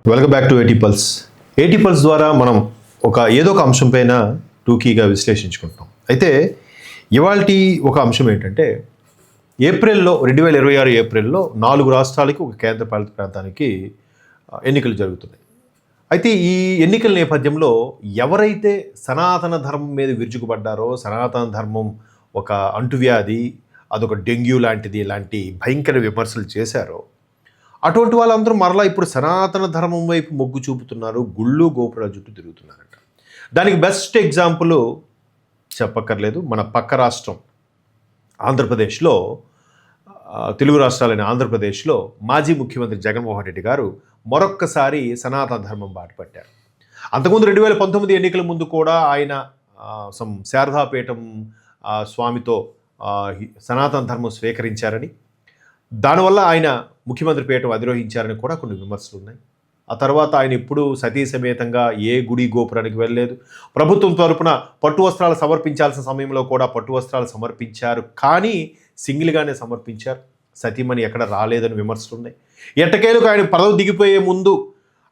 Welcome back to ఏటీ pulse. ఏటీ pulse ద్వారా మనం ఏదో ఒక అంశం పైన టూకీగా విశ్లేషించుకుంటాం. అయితే ఇవాల్టి ఒక అంశం ఏంటంటే ఏప్రిల్లో 2026 ఏప్రిల్లో 4 రాష్ట్రాలకి ఒక కేంద్రపాలిత ప్రాంతానికి ఎన్నికలు జరుగుతున్నాయి. అయితే ఈ ఎన్నికల నేపథ్యంలో ఎవరైతే సనాతన ధర్మం మీద విరుచుకుపడ్డారో, సనాతన ధర్మం ఒక అంటువ్యాధి, అదొక డెంగ్యూ లాంటిది, ఇలాంటి భయంకర విమర్శలు చేశారో అటువంటి వాళ్ళందరూ మరలా ఇప్పుడు సనాతన ధర్మం వైపు మొగ్గు చూపుతున్నారు, గుళ్ళు గోపురాల చుట్టూ తిరుగుతున్నారట. దానికి బెస్ట్ ఎగ్జాంపుల్ చెప్పక్కర్లేదు, మన పక్క రాష్ట్రం ఆంధ్రప్రదేశ్లో, తెలుగు రాష్ట్రాలైన ఆంధ్రప్రదేశ్లో మాజీ ముఖ్యమంత్రి జగన్మోహన్ రెడ్డి గారు మరొక్కసారి సనాతన ధర్మం బాటపట్టారు. అంతకుముందు 2019 ఎన్నికల ముందు కూడా ఆయన శారదాపీఠం స్వామితో సనాతన ధర్మం స్వీకరించారని, దానివల్ల ఆయన ముఖ్యమంత్రి పీఠం అధిరోహించారని కూడా కొన్ని విమర్శలు ఉన్నాయి. ఆ తర్వాత ఆయన ఇప్పుడు సతీ సమేతంగా ఏ గుడి గోపురానికి వెళ్ళలేదు. ప్రభుత్వం తరపున పట్టు వస్త్రాలు సమర్పించాల్సిన సమయంలో కూడా పట్టు వస్త్రాలు సమర్పించారు, కానీ సింగిల్గానే సమర్పించారు. సతీమణి ఎక్కడ రాలేదని విమర్శలు ఉన్నాయి. ఎట్టకేలకు ఆయన పదవి దిగిపోయే ముందు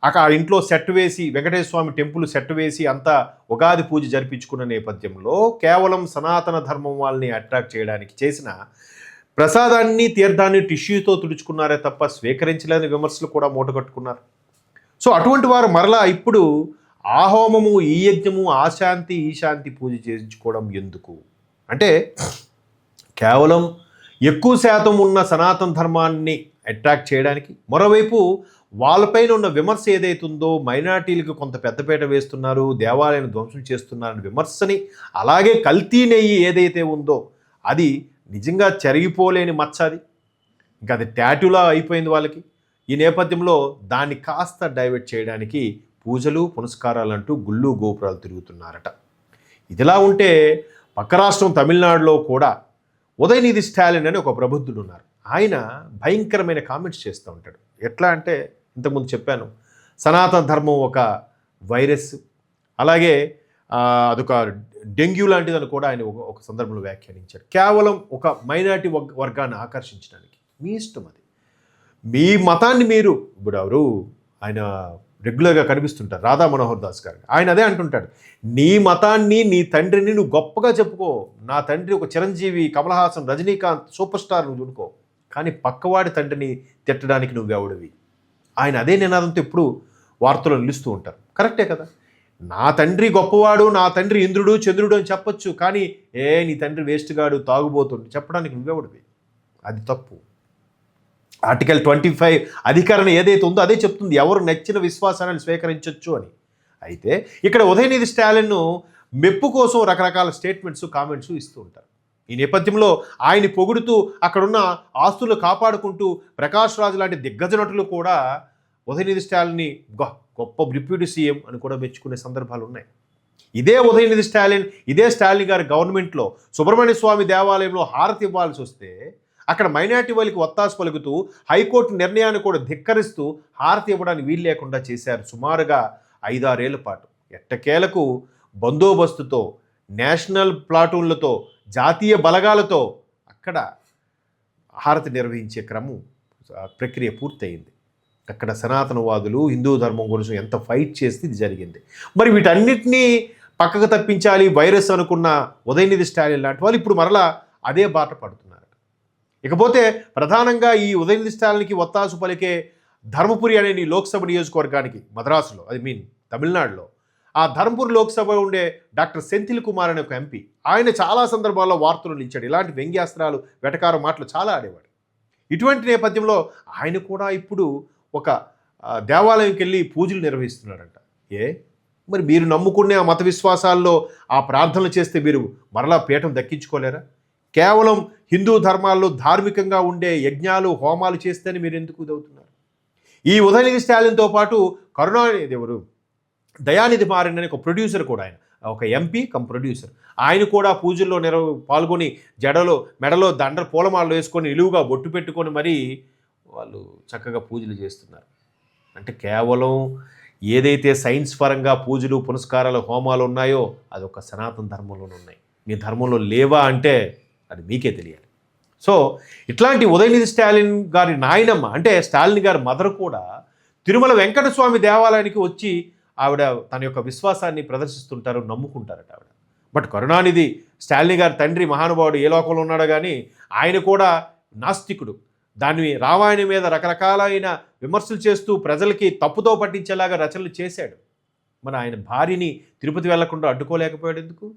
అక్కడ ఇంట్లో సెట్ వేసి, వెంకటేశ్వర స్వామి టెంపుల్ సెట్ వేసి అంతా ఉగాది పూజ జరిపించుకున్న నేపథ్యంలో కేవలం సనాతన ధర్మం వాళ్ళని అట్రాక్ట్ చేయడానికి చేసిన ప్రసాదాన్ని, తీర్థాన్ని టిష్యూతో తుడుచుకున్నారే తప్ప స్వీకరించలేని విమర్శలు కూడా మూటగట్టుకున్నారు. సో అటువంటి వారు మరలా ఇప్పుడు ఆ హోమము, ఈ యజ్ఞము, ఆ శాంతి, ఈ శాంతి పూజ చేయించుకోవడం ఎందుకు అంటే, కేవలం ఎక్కువ శాతం ఉన్న సనాతన ధర్మాన్ని అట్రాక్ట్ చేయడానికి, మరోవైపు వాళ్ళపైన ఉన్న విమర్శ ఏదైతుందో మైనార్టీలకు కొంత పెద్దపీట వేస్తున్నారు, దేవాలయాన్ని ధ్వంసం చేస్తున్నారని విమర్శని, అలాగే కల్తీ నెయ్యి ఏదైతే ఉందో అది నిజంగా చెరిగిపోలేని మచ్చ, అది ఇంకా అది టాటూలా అయిపోయింది వాళ్ళకి. ఈ నేపథ్యంలో దాన్ని కాస్త డైవర్ట్ చేయడానికి పూజలు పునస్కారాలు అంటూ గుళ్ళు గోపురాలు తిరుగుతున్నారట. ఇదిలా ఉంటే పక్క రాష్ట్రం తమిళనాడులో కూడా ఉదయనిధి స్టాలిన్ అని ఒక ప్రబుద్ధుడు ఉన్నారు. ఆయన భయంకరమైన కామెంట్స్ చేస్తూ ఉంటాడు. ఎట్లా అంటే, ఇంతకుముందు చెప్పాను, సనాతన ధర్మం ఒక వైరస్, అలాగే అదొక డెంగ్యూ లాంటిదని కూడా ఆయన ఒక సందర్భంలో వ్యాఖ్యానించారు. కేవలం ఒక మైనారిటీ వర్గాన్ని ఆకర్షించడానికి. మీ ఇష్టం అది, మీ మతాన్ని మీరు. ఇప్పుడు ఎవరు ఆయన రెగ్యులర్గా కనిపిస్తుంటారు, రాధా మనోహర్ దాస్ గారు, ఆయన అదే అంటుంటాడు, నీ మతాన్ని, నీ తండ్రిని నువ్వు గొప్పగా చెప్పుకో. నా తండ్రి ఒక చిరంజీవి, కమల్ హాసన్, రజనీకాంత్ సూపర్ స్టార్, నువ్వు చూడుకో, కానీ పక్కవాడి తండ్రిని తిట్టడానికి నువ్వెవడివి. ఆయన అదే నినాదంతో ఎప్పుడు వార్తలు నిలుస్తూ ఉంటారు. కరెక్టే కదా, నా తండ్రి గొప్పవాడు, నా తండ్రి ఇంద్రుడు చంద్రుడు అని చెప్పొచ్చు, కానీ నీ తండ్రి వేస్ట్ గాడు, తాగుబోతుండు చెప్పడానికి నువ్వెవడివి. అది తప్పు. ఆర్టికల్ 25 అధికారం ఏదైతే ఉందో అదే చెప్తుంది ఎవరు నచ్చిన విశ్వాసాన్ని స్వీకరించవచ్చు అని. అయితే ఇక్కడ ఉదయనిధి స్టాలిన్ మెప్పు కోసం రకరకాల స్టేట్మెంట్స్, కామెంట్స్ ఇస్తూ ఉంటారు. ఈ నేపథ్యంలో ఆయన్ని పొగుడుతూ అక్కడున్న ఆస్తులు కాపాడుకుంటూ ప్రకాష్ రాజు లాంటి దిగ్గజ నటులు కూడా ఉదయనిధి స్టాలిన్ని గొప్ప డిప్యూటీ సీఎం అని కూడా మెచ్చుకునే సందర్భాలు ఉన్నాయి. ఇదే ఉదయనిధి స్టాలిన్, ఇదే స్టాలిన్ గారి గవర్నమెంట్లో సుబ్రహ్మణ్య స్వామి దేవాలయంలో హారతి ఇవ్వాల్సి వస్తే అక్కడ మైనార్టీ వాళ్ళకి ఒత్తాసు పలుకుతూ హైకోర్టు నిర్ణయాన్ని కూడా ధిక్కరిస్తూ హారతి ఇవ్వడానికి వీలు లేకుండా చేశారు సుమారుగా 5-6 ఏళ్ల పాటు. ఎట్టకేలకు బందోబస్తుతో, నేషనల్ ప్లాటూన్లతో, జాతీయ బలగాలతో అక్కడ హారతి నిర్వహించే ప్రక్రియ పూర్తయింది. అక్కడ సనాతనవాదులు హిందూ ధర్మం గురించి ఎంత ఫైట్ చేస్తే ఇది జరిగింది. మరి వీటన్నిటినీ పక్కకు తప్పించాలి వైరస్ అనుకున్న ఉదయనిధి స్టాలిన్ లాంటి వాళ్ళు ఇప్పుడు మరలా అదే బాట పడుతున్నారు. ఇకపోతే ప్రధానంగా ఈ ఉదయనిధి స్టాలిన్కి ఒత్తాసు పలికే ధర్మపురి అనే లోక్సభ నియోజకవర్గానికి, మద్రాసులో, తమిళనాడులో, ఆ ధర్మపురి లోక్సభ ఉండే డాక్టర్ సెంథిల్ కుమార్ అనే ఒక ఎంపీ, ఆయన చాలా సందర్భాల్లో వార్తలు నిలిచాడు. ఇలాంటి వ్యంగ్యాస్త్రాలు, వెటకారం మాటలు చాలా ఆడేవాడు. ఇటువంటి నేపథ్యంలో ఆయన కూడా ఇప్పుడు ఒక దేవాలయంకి వెళ్ళి పూజలు నిర్వహిస్తున్నాడంట. మరి మీరు నమ్ముకునే ఆ మత విశ్వాసాల్లో ఆ ప్రార్థనలు చేస్తే మీరు మరలా పీఠం దక్కించుకోలేరా? కేవలం హిందూ ధర్మాల్లో ధార్మికంగా ఉండే యజ్ఞాలు, హోమాలు చేస్తేనే మీరు ఎందుకు ఇదవుతున్నారు? ఈ ఉదయనిధి స్టాలిన్తో పాటు దయానిధి మారన్ అనే ఒక ప్రొడ్యూసర్ కూడా, ఆయన ఒక ఎంపీ కమ్ ప్రొడ్యూసర్, ఆయన కూడా పూజల్లో పాల్గొని మెడలో పూలమాలలు వేసుకొని నిలువుగా బొట్టు పెట్టుకొని మరీ వాళ్ళు చక్కగా పూజలు చేస్తున్నారు. అంటే కేవలం ఏదైతే సైన్స్ పరంగా పూజలు పునస్కారాలు హోమాలు ఉన్నాయో అదొక సనాతన ధర్మంలోనే ఉన్నాయి. మీ ధర్మంలో లేవా అంటే అది మీకే తెలియాలి. సో ఇట్లాంటి ఉదయనిధి స్టాలిన్ గారి నాయనమ్మ, అంటే స్టాలిన్ గారి మదర్ కూడా తిరుమల వెంకట స్వామి దేవాలయానికి వచ్చి ఆవిడ తన యొక్క విశ్వాసాన్ని ప్రదర్శిస్తుంటారు, నమ్ముకుంటారట ఆవిడ. బట్ కరుణానిధి స్టాలిన్ గారి తండ్రి మహానుభావుడు ఏ లోకంలో ఉన్నాడో కానీ ఆయన కూడా నాస్తికుడు. దాన్ని రామాయణం మీద రకరకాలైన విమర్శలు చేస్తూ ప్రజలకి తప్పుతో పట్టించేలాగా రచనలు చేశాడు. మరి ఆయన భార్యని తిరుపతి వెళ్లకుండా అడ్డుకోలేకపోయాడు ఎందుకు?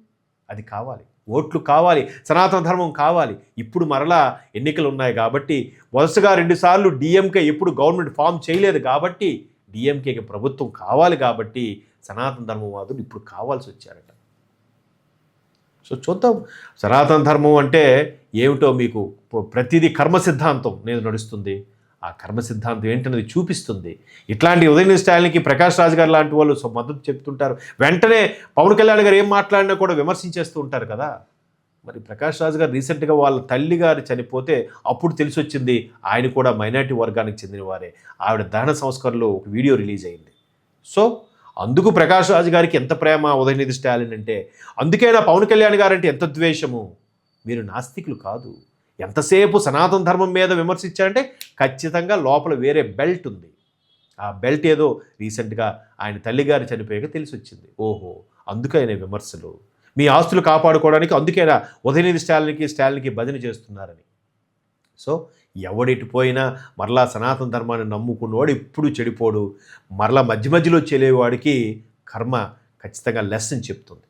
అది కావాలి, ఓట్లు కావాలి, సనాతన ధర్మం కావాలి. ఇప్పుడు మరలా ఎన్నికలు ఉన్నాయి కాబట్టి, వరుసగా 2 సార్లు డిఎంకే ఎప్పుడు గవర్నమెంట్ ఫామ్ చేయలేదు కాబట్టి, డిఎంకేకి ప్రభుత్వం కావాలి కాబట్టి సనాతన ధర్మవాదులు ఇప్పుడు కావాల్సి వచ్చారట. సో చూద్దాం, సనాతన ధర్మం అంటే ఏమిటో మీకు ప్రతిదీ కర్మ సిద్ధాంతం నేను నడుస్తుంది. ఆ కర్మ సిద్ధాంతం ఏంటనేది చూపిస్తుంది. ఇట్లాంటి ఉదయనిధి స్టాలిన్కి ప్రకాష్ రాజ్ గారు లాంటి వాళ్ళు మద్దతు చెప్తుంటారు. వెంటనే పవన్ కళ్యాణ్ గారు ఏం మాట్లాడినా కూడా విమర్శించేస్తూ ఉంటారు కదా. మరి ప్రకాష్ రాజ్ గారు రీసెంట్గా వాళ్ళ తల్లి గారు చనిపోతే అప్పుడు తెలిసి వచ్చింది ఆయన కూడా మైనారిటీ వర్గానికి చెందిన వారే. ఆవిడ దహన సంస్కరణలో ఒక వీడియో రిలీజ్ అయింది. సో అందుకు ప్రకాష్ రాజ్ గారికి ఎంత ప్రేమ ఉదయనిధి స్టాలిన్ అంటే, అందుకైనా పవన్ కళ్యాణ్ గారు అంటే ఎంత ద్వేషము. మీరు నాస్తికులు కాదు. ఎంతసేపు సనాతన ధర్మం మీద విమర్శించారంటే ఖచ్చితంగా లోపల వేరే బెల్ట్ ఉంది. ఆ బెల్ట్ ఏదో రీసెంట్గా ఆయన తల్లిగారు చనిపోయాక తెలిసి వచ్చింది. ఓహో, అందుకైనా విమర్శలు, మీ ఆస్తులు కాపాడుకోవడానికి అందుకైనా ఉదయనిధి స్టాలిన్కి భజన చేస్తున్నారని. సో ఎవడెటు పోయినా మరలా సనాతన ధర్మాన్ని నమ్ముకున్నవాడు ఎప్పుడు చెడిపోడు. మరలా మధ్య మధ్యలో చెలేవాడికి కర్మ ఖచ్చితంగా లెసన్ చెప్తుంది.